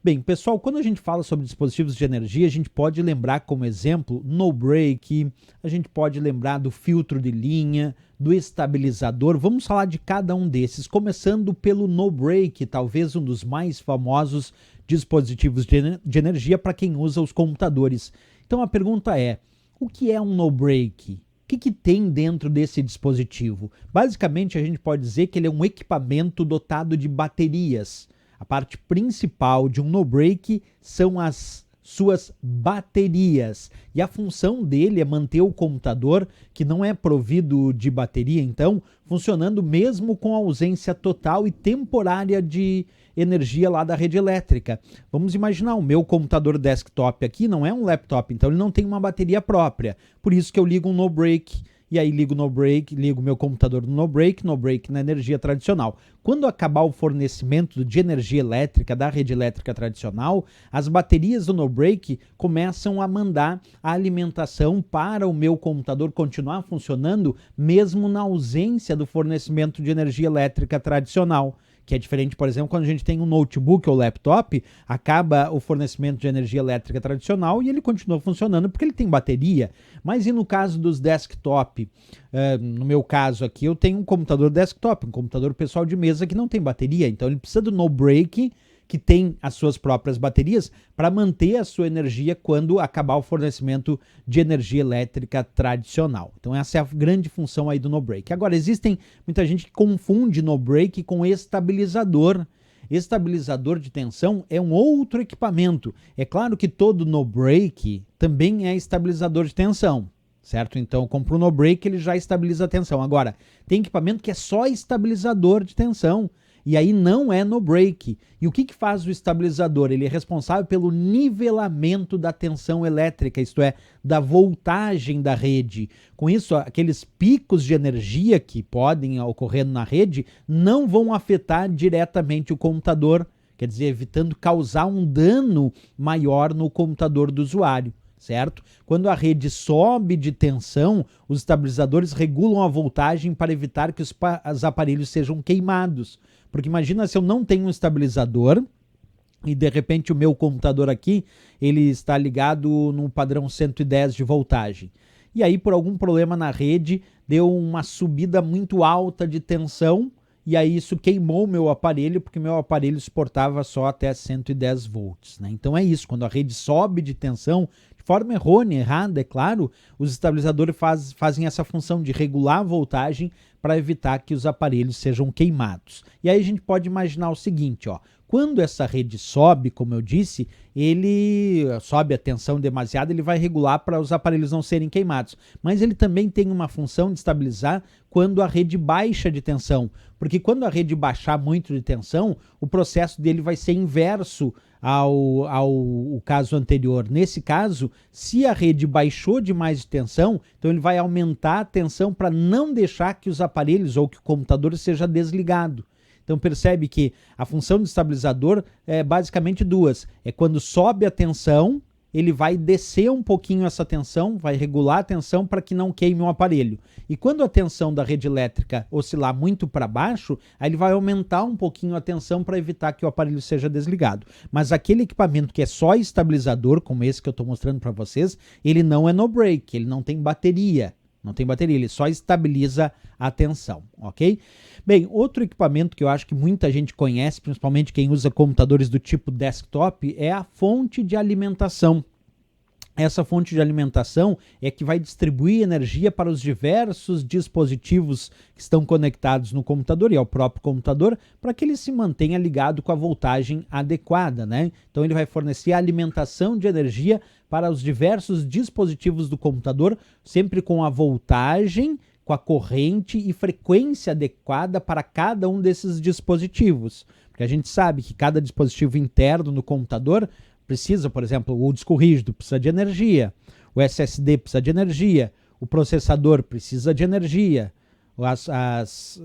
Bem, pessoal, quando a gente fala sobre dispositivos de energia, a gente pode lembrar como exemplo no break, a gente pode lembrar do filtro de linha, do estabilizador. Vamos falar de cada um desses, começando pelo no break, talvez um dos mais famosos dispositivos de energia para quem usa os computadores. Então a pergunta é, o que é um no break? O que tem dentro desse dispositivo? Basicamente, a gente pode dizer que ele é um equipamento dotado de baterias. A parte principal de um no-break são as suas baterias. E a função dele é manter o computador, que não é provido de bateria, então, funcionando mesmo com a ausência total e temporária de energia lá da rede elétrica. Vamos imaginar, o meu computador desktop aqui não é um laptop, então ele não tem uma bateria própria. Por isso que eu ligo um no-break. E aí ligo no break, ligo meu computador no break na energia tradicional. Quando acabar o fornecimento de energia elétrica da rede elétrica tradicional, as baterias do no break começam a mandar a alimentação para o meu computador continuar funcionando mesmo na ausência do fornecimento de energia elétrica tradicional. Que é diferente, por exemplo, quando a gente tem um notebook ou laptop, acaba o fornecimento de energia elétrica tradicional e ele continua funcionando porque ele tem bateria. Mas e no caso dos desktop? No meu caso aqui, eu tenho um computador desktop, um computador pessoal de mesa que não tem bateria, então ele precisa do no break, que tem as suas próprias baterias, para manter a sua energia quando acabar o fornecimento de energia elétrica tradicional. Então essa é a grande função aí do no break. Agora, muita gente que confunde no break com estabilizador. Estabilizador de tensão é um outro equipamento. É claro que todo no break também é estabilizador de tensão, certo? Então eu compro o no break, ele já estabiliza a tensão. Agora, tem equipamento que é só estabilizador de tensão. E aí não é no break. E o que faz o estabilizador? Ele é responsável pelo nivelamento da tensão elétrica, isto é, da voltagem da rede. Com isso, aqueles picos de energia que podem ocorrer na rede não vão afetar diretamente o computador, quer dizer, evitando causar um dano maior no computador do usuário. Certo? Quando a rede sobe de tensão, os estabilizadores regulam a voltagem para evitar que os aparelhos sejam queimados. Porque imagina se eu não tenho um estabilizador e de repente o meu computador aqui ele está ligado no padrão 110 de voltagem. E aí por algum problema na rede deu uma subida muito alta de tensão e aí isso queimou o meu aparelho porque meu aparelho suportava só até 110 volts. Né? Então é isso, quando a rede sobe de tensão, de forma errônea, errada, é claro, os estabilizadores fazem essa função de regular a voltagem para evitar que os aparelhos sejam queimados. E aí a gente pode imaginar o seguinte, ó, quando essa rede sobe, como eu disse, ele sobe a tensão demasiada, ele vai regular para os aparelhos não serem queimados. Mas ele também tem uma função de estabilizar quando a rede baixa de tensão, porque quando a rede baixar muito de tensão, o processo dele vai ser inverso ao caso anterior. Nesse caso, se a rede baixou demais de tensão, então ele vai aumentar a tensão para não deixar que os aparelhos ou que o computador seja desligado. Então percebe que a função do estabilizador é basicamente duas. É quando sobe a tensão, ele vai descer um pouquinho essa tensão, vai regular a tensão para que não queime o aparelho. E quando a tensão da rede elétrica oscilar muito para baixo, aí ele vai aumentar um pouquinho a tensão para evitar que o aparelho seja desligado. Mas aquele equipamento que é só estabilizador, como esse que eu estou mostrando para vocês, ele não é no break, ele não tem bateria. Não tem bateria, ele só estabiliza a tensão, ok? Bem, outro equipamento que eu acho que muita gente conhece, principalmente quem usa computadores do tipo desktop, é a fonte de alimentação. Essa fonte de alimentação é que vai distribuir energia para os diversos dispositivos que estão conectados no computador e ao próprio computador para que ele se mantenha ligado com a voltagem adequada, né? Então ele vai fornecer a alimentação de energia para os diversos dispositivos do computador, sempre com a voltagem, com a corrente e frequência adequada para cada um desses dispositivos. Porque a gente sabe que cada dispositivo interno no computador precisa, por exemplo, o disco rígido precisa de energia, o SSD precisa de energia, o processador precisa de energia,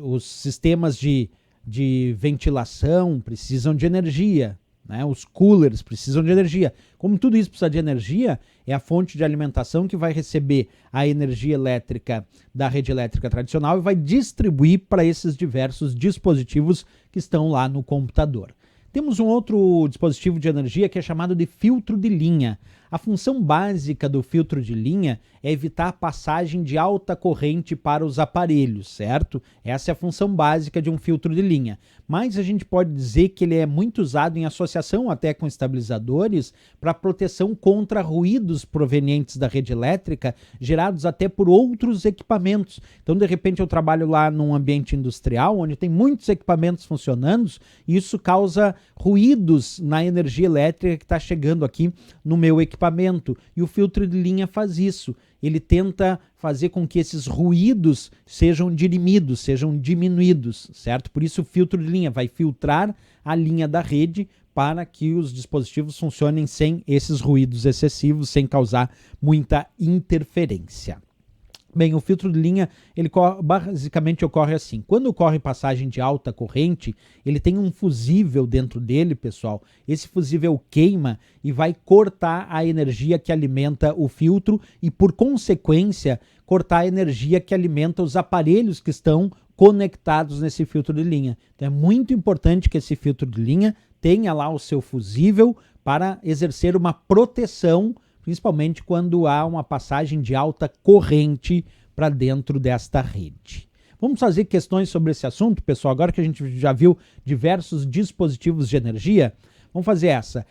os sistemas de ventilação precisam de energia, né? Os coolers precisam de energia. Como tudo isso precisa de energia, é a fonte de alimentação que vai receber a energia elétrica da rede elétrica tradicional e vai distribuir para esses diversos dispositivos que estão lá no computador. Temos um outro dispositivo de energia que é chamado de filtro de linha. A função básica do filtro de linha é evitar a passagem de alta corrente para os aparelhos, certo? Essa é a função básica de um filtro de linha. Mas a gente pode dizer que ele é muito usado em associação até com estabilizadores para proteção contra ruídos provenientes da rede elétrica, gerados até por outros equipamentos. Então, de repente, eu trabalho lá num ambiente industrial, onde tem muitos equipamentos funcionando, e isso causa ruídos na energia elétrica que está chegando aqui no meu equipamento. E o filtro de linha faz isso. Ele tenta fazer com que esses ruídos sejam dirimidos, sejam diminuídos, certo? Por isso o filtro de linha vai filtrar a linha da rede para que os dispositivos funcionem sem esses ruídos excessivos, sem causar muita interferência. Bem, o filtro de linha, ele basicamente ocorre assim. Quando ocorre passagem de alta corrente, ele tem um fusível dentro dele, pessoal. Esse fusível queima e vai cortar a energia que alimenta o filtro e, por consequência, cortar a energia que alimenta os aparelhos que estão conectados nesse filtro de linha. Então, é muito importante que esse filtro de linha tenha lá o seu fusível para exercer uma proteção, principalmente quando há uma passagem de alta corrente para dentro desta rede. Vamos fazer questões sobre esse assunto, pessoal? Agora que a gente já viu diversos dispositivos de energia, vamos fazer essa.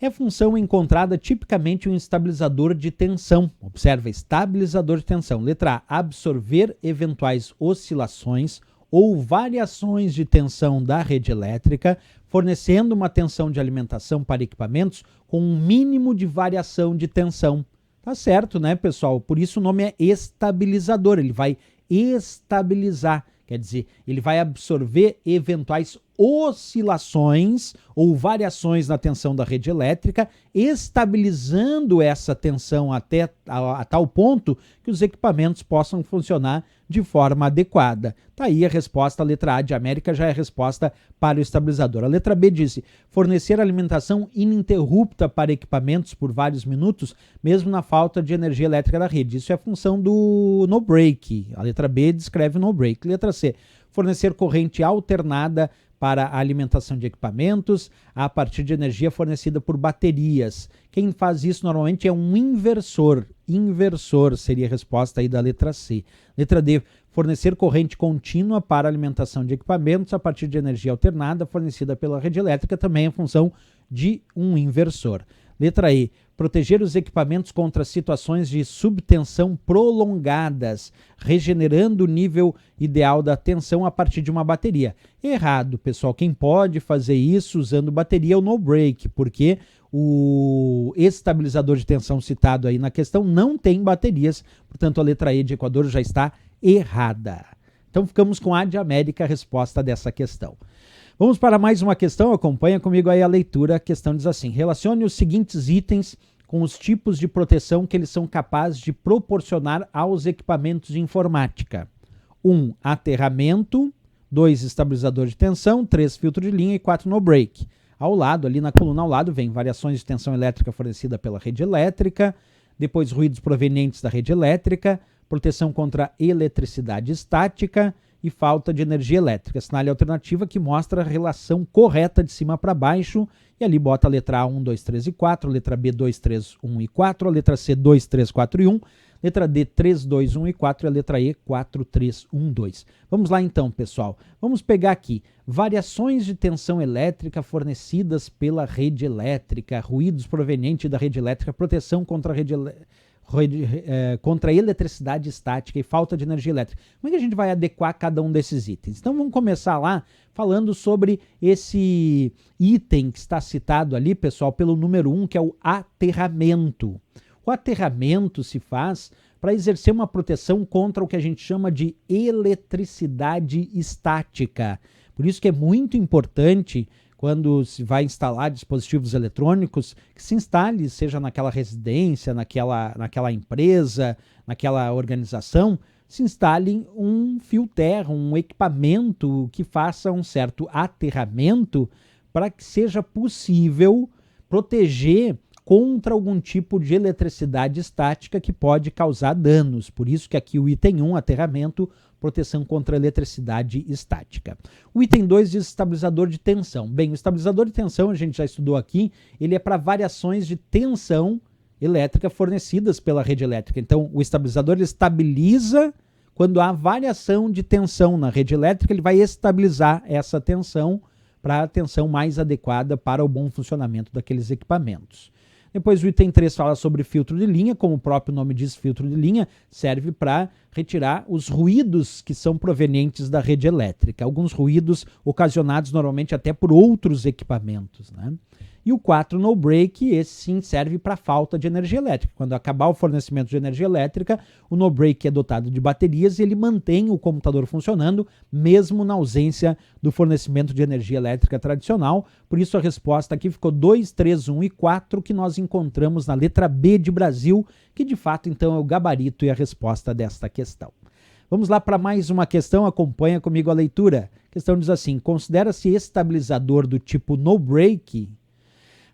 É função encontrada tipicamente em um estabilizador de tensão. Observa, estabilizador de tensão. Letra A, absorver eventuais oscilações ou variações de tensão da rede elétrica, fornecendo uma tensão de alimentação para equipamentos com um mínimo de variação de tensão. Tá certo, né, pessoal? Por isso o nome é estabilizador. Ele vai estabilizar, quer dizer, ele vai absorver eventuais oscilações ou variações na tensão da rede elétrica, estabilizando essa tensão até a tal ponto que os equipamentos possam funcionar de forma adequada. Tá aí a resposta, a letra A de América já é a resposta para o estabilizador. A letra B diz: fornecer alimentação ininterrupta para equipamentos por vários minutos, mesmo na falta de energia elétrica da rede. Isso é a função do no break. A letra B descreve no break. Letra C: fornecer corrente alternada para a alimentação de equipamentos a partir de energia fornecida por baterias. Quem faz isso normalmente é um inversor. Inversor seria a resposta aí da letra C. Letra D, fornecer corrente contínua para a alimentação de equipamentos a partir de energia alternada fornecida pela rede elétrica, também é função de um inversor. Letra E, proteger os equipamentos contra situações de subtensão prolongadas, regenerando o nível ideal da tensão a partir de uma bateria. Errado, pessoal. Quem pode fazer isso usando bateria é o no break, porque o estabilizador de tensão citado aí na questão não tem baterias, portanto a letra E de Equador já está errada. Então ficamos com A de América, a resposta dessa questão. Vamos para mais uma questão, acompanha comigo aí a leitura. A questão diz assim: relacione os seguintes itens com os tipos de proteção que eles são capazes de proporcionar aos equipamentos de informática. 1. Aterramento. 2. Estabilizador de tensão. 3. Filtro de linha. E 4. No break. Ao lado, ali na coluna ao lado, vem variações de tensão elétrica fornecida pela rede elétrica, depois ruídos provenientes da rede elétrica, proteção contra eletricidade estática e falta de energia elétrica. Assinale a alternativa que mostra a relação correta de cima para baixo, e ali bota a letra A 1, 2, 3 e 4, a letra B 2, 3, 1 e 4, a letra C 2, 3, 4 e 1, letra D 3, 2, 1 e 4 e a letra E 4, 3, 1, 2. Vamos lá então, pessoal. Vamos pegar aqui variações de tensão elétrica fornecidas pela rede elétrica, ruídos provenientes da rede elétrica, proteção contra a contra a eletricidade estática e falta de energia elétrica. Como é que a gente vai adequar cada um desses itens? Então vamos começar lá falando sobre esse item que está citado ali, pessoal, pelo número 1, que é o aterramento. O aterramento se faz para exercer uma proteção contra o que a gente chama de eletricidade estática. Por isso que é muito importante, quando se vai instalar dispositivos eletrônicos, que se instale, seja naquela residência, naquela empresa, naquela organização, se instale um fio terra, um equipamento que faça um certo aterramento para que seja possível proteger contra algum tipo de eletricidade estática que pode causar danos. Por isso que aqui o item 1, aterramento, proteção contra eletricidade estática. O item 2 diz estabilizador de tensão. Bem, o estabilizador de tensão, a gente já estudou aqui, ele é para variações de tensão elétrica fornecidas pela rede elétrica. Então, o estabilizador ele estabiliza quando há variação de tensão na rede elétrica, ele vai estabilizar essa tensão para a tensão mais adequada para o bom funcionamento daqueles equipamentos. Depois o item 3 fala sobre filtro de linha, como o próprio nome diz, filtro de linha serve para retirar os ruídos que são provenientes da rede elétrica, alguns ruídos ocasionados normalmente até por outros equipamentos, né? E o 4, no break, esse sim serve para falta de energia elétrica. Quando acabar o fornecimento de energia elétrica, o no break é dotado de baterias e ele mantém o computador funcionando, mesmo na ausência do fornecimento de energia elétrica tradicional. Por isso a resposta aqui ficou 2, 3, 1 e 4, que nós encontramos na letra B de Brasil, que de fato então é o gabarito e a resposta desta questão. Vamos lá para mais uma questão, acompanha comigo a leitura. A questão diz assim: considera-se estabilizador do tipo no break.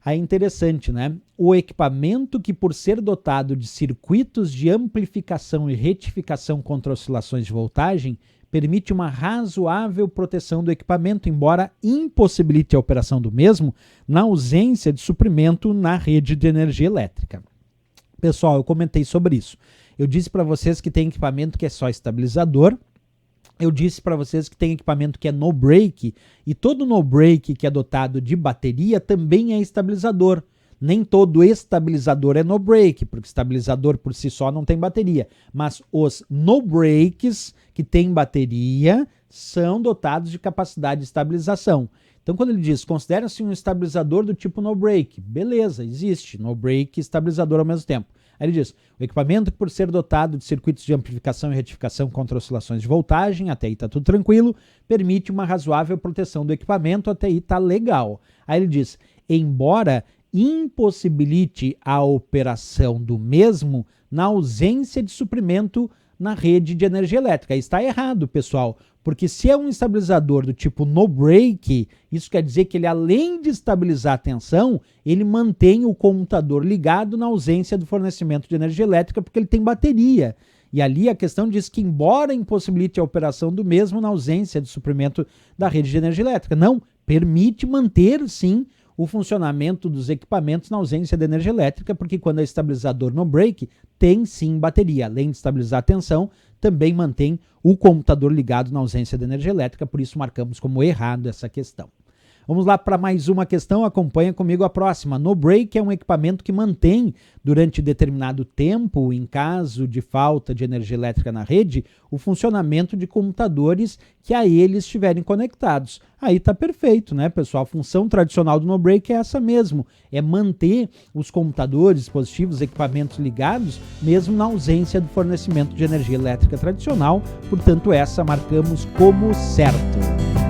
Aí é interessante, né? O equipamento que, por ser dotado de circuitos de amplificação e retificação contra oscilações de voltagem, permite uma razoável proteção do equipamento, embora impossibilite a operação do mesmo na ausência de suprimento na rede de energia elétrica. Pessoal, eu comentei sobre isso. Eu disse para vocês que tem equipamento que é só estabilizador. Eu disse para vocês que tem equipamento que é no break, e todo no break que é dotado de bateria também é estabilizador. Nem todo estabilizador é no break, porque estabilizador por si só não tem bateria, mas os no breaks que tem bateria são dotados de capacidade de estabilização. Então quando ele diz, considera-se um estabilizador do tipo no break, beleza, existe no break e estabilizador ao mesmo tempo. Aí ele diz, o equipamento que por ser dotado de circuitos de amplificação e retificação contra oscilações de voltagem, até aí está tudo tranquilo, permite uma razoável proteção do equipamento, até aí está legal. Aí ele diz, embora impossibilite a operação do mesmo na ausência de suprimento na rede de energia elétrica. Aí está errado, pessoal, porque se é um estabilizador do tipo no break, isso quer dizer que ele, além de estabilizar a tensão, ele mantém o computador ligado na ausência do fornecimento de energia elétrica, porque ele tem bateria. E ali a questão diz que, embora impossibilite a operação do mesmo na ausência de suprimento da rede de energia elétrica, não, permite manter, sim, o funcionamento dos equipamentos na ausência de energia elétrica, porque quando é estabilizador no break, tem sim bateria. Além de estabilizar a tensão, também mantém o computador ligado na ausência de energia elétrica, por isso marcamos como errado essa questão. Vamos lá para mais uma questão, acompanha comigo a próxima. No break é um equipamento que mantém, durante determinado tempo, em caso de falta de energia elétrica na rede, o funcionamento de computadores que a ele estiverem conectados. Aí está perfeito, né, pessoal? A função tradicional do no break é essa mesmo, é manter os computadores, dispositivos, equipamentos ligados, mesmo na ausência do fornecimento de energia elétrica tradicional. Portanto, essa marcamos como certo.